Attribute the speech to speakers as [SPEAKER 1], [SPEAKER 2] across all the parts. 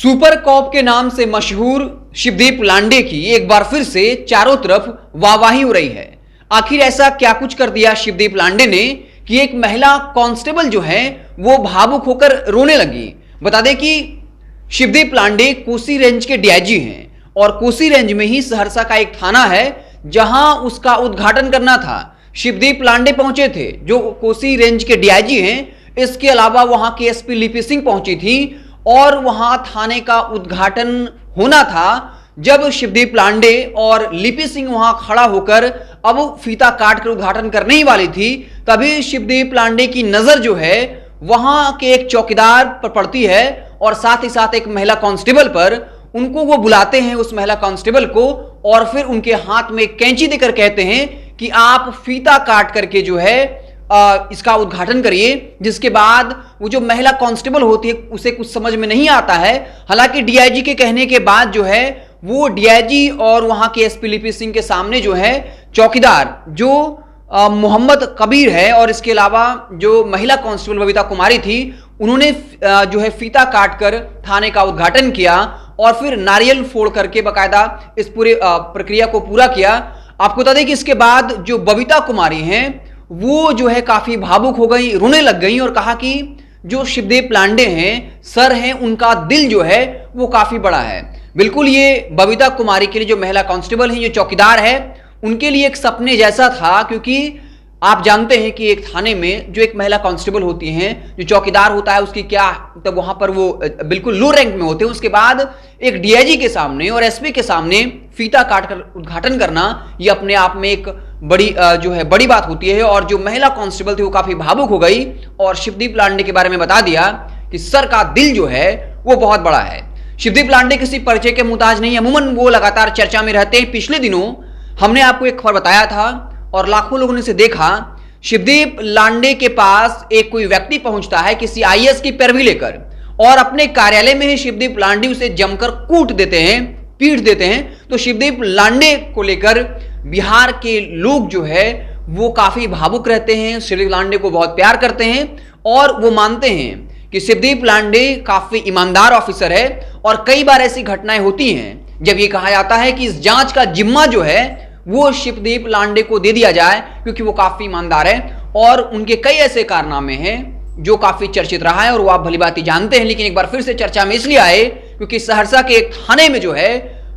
[SPEAKER 1] Super cop के नाम से मशहूर शिवदीप लांडे की एक बार फिर से चारों तरफ वाहवाही हो रही है। आखिर ऐसा क्या कुछ कर दिया शिवदीप लांडे ने कि एक महिला कांस्टेबल जो है वो भावुक होकर रोने लगी। बता दें कि शिवदीप लांडे कोसी रेंज के डीआईजी हैं और कोसी रेंज में ही सहरसा का एक थाना है जहां उसका उद्घाटन करना था। शिवदीप लांडे पहुंचे थे जो कोसी रेंज के डीआईजी हैं। इसके अलावा वहां की एसपी लिपि सिंह पहुंची थी और वहां थाने का उद्घाटन होना था। जब शिवदीप लांडे और लिपि सिंह वहां खड़ा होकर अब फीता काट कर उद्घाटन करने ही वाली थी, तभी शिवदीप लांडे की नजर जो है वहां के एक चौकीदार पर पड़ती है और साथ ही साथ एक महिला कांस्टेबल पर। उनको वो बुलाते हैं, उस महिला कांस्टेबल को, और फिर उनके हाथ में कैंची देकर कहते हैं कि आप फीता काट करके जो है इसका उद्घाटन करिए। जिसके बाद वो जो महिला कांस्टेबल होती है उसे कुछ समझ में नहीं आता है। हालांकि डीआईजी के कहने के बाद जो है वो डीआईजी और वहां के एसपी लिपि सिंह के सामने जो है चौकीदार जो मोहम्मद कबीर है और इसके अलावा जो महिला कांस्टेबल बबीता कुमारी थी, उन्होंने जो है फीता काट कर थाने का उद्घाटन किया और फिर नारियल फोड़ करके बाकायदा इस पूरे प्रक्रिया को पूरा किया। आपको बता दें कि इसके बाद जो बबीता कुमारी हैं वो जो है काफी भावुक हो गई, रोने लग गई और कहा कि जो शिवदीप लांडे हैं सर हैं, उनका दिल जो है वो काफी बड़ा है। बिल्कुल ये बबीता कुमारी के लिए, जो महिला कांस्टेबल है, जो चौकीदार है, उनके लिए एक सपने जैसा था। क्योंकि आप जानते हैं कि एक थाने में जो एक महिला कांस्टेबल होती हैं, जो चौकीदार होता है, उसकी क्या तब वहां पर वो बिल्कुल लो रैंक में होते हैं। उसके बाद एक डीआईजी के सामने और एसपी के सामने फीता काटकर उद्घाटन करना, ये अपने आप में एक बड़ी जो है बड़ी बात होती है। और जो महिला कांस्टेबल थी वो काफी भावुक हो गई और शिवदीप लांडे के बारे में बता दिया कि सर का दिल जो है वो बहुत बड़ा है। शिवदीप लांडे किसी परिचय के मुताज नहीं, अमूमन वो लगातार चर्चा में रहते हैं। पिछले दिनों हमने आपको एक खबर बताया था और लाखों लोगों ने इसे देखा। शिवदीप लांडे के पास एक कोई व्यक्ति पहुंचता है किसी आईएएस की पैरवी लेकर और अपने कार्यालय में ही शिवदीप लांडे उसे जमकर कूट देते हैं, पीट देते हैं। तो शिवदीप लांडे को लेकर बिहार के लोग जो है वो काफी भावुक रहते हैं, शिवदीप लांडे को बहुत प्यार करते हैं और वो मानते हैं कि शिवदीप लांडे काफी ईमानदार ऑफिसर है। और कई बार ऐसी घटनाएं होती हैं जब ये कहा जाता है कि इस जांच का जिम्मा जो है वो शिवदीप लांडे को दे दिया जाए, क्योंकि वो काफी ईमानदार है और उनके कई ऐसे कारनामे हैं जो काफी चर्चित रहा है और वो आप भली बात ही जानते हैं। लेकिन एक बार फिर से चर्चा में इसलिए आए क्योंकि सहरसा के एक थाने में जो है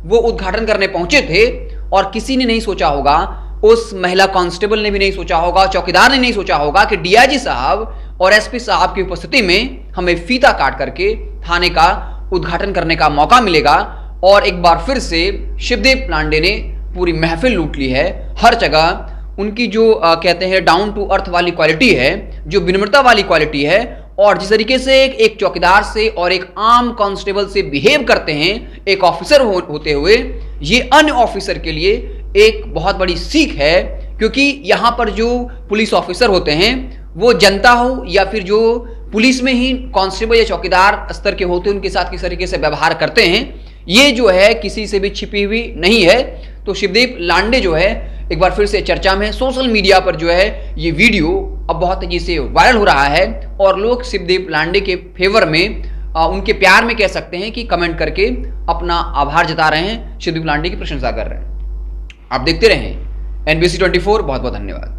[SPEAKER 1] वो उद्घाटन करने पहुंचे थे और किसी ने नहीं सोचा होगा, उस महिला कांस्टेबल ने भी नहीं सोचा होगा, चौकीदार ने नहीं सोचा होगा कि डीआईजी साहब और एसपी साहब की उपस्थिति में हमें फीता काट करके थाने का उद्घाटन करने का मौका मिलेगा। और एक बार फिर से शिवदीप लांडे ने पूरी महफिल लूट ली है। हर जगह उनकी जो कहते हैं डाउन टू अर्थ वाली क्वालिटी है, जो विनम्रता वाली क्वालिटी है, और जिस तरीके से एक चौकीदार से और एक आम कांस्टेबल से बिहेव करते हैं एक ऑफिसर होते हुए, ये अन्य ऑफिसर के लिए एक बहुत बड़ी सीख है। क्योंकि यहाँ पर जो पुलिस ऑफिसर होते हैं वो जनता हो या फिर जो पुलिस में ही कांस्टेबल या चौकीदार स्तर के होते हैं उनके साथ किस तरीके से व्यवहार करते हैं, ये जो है किसी से भी छिपी हुई नहीं है। तो शिवदीप लांडे जो है एक बार फिर से चर्चा में, सोशल मीडिया पर जो है ये वीडियो अब बहुत तेजी से वायरल हो रहा है और लोग शिवदीप लांडे के फेवर में, उनके प्यार में कह सकते हैं कि कमेंट करके अपना आभार जता रहे हैं, शिवदीप लांडे की प्रशंसा कर रहे हैं। आप देखते रहें NBC 24। बहुत बहुत धन्यवाद।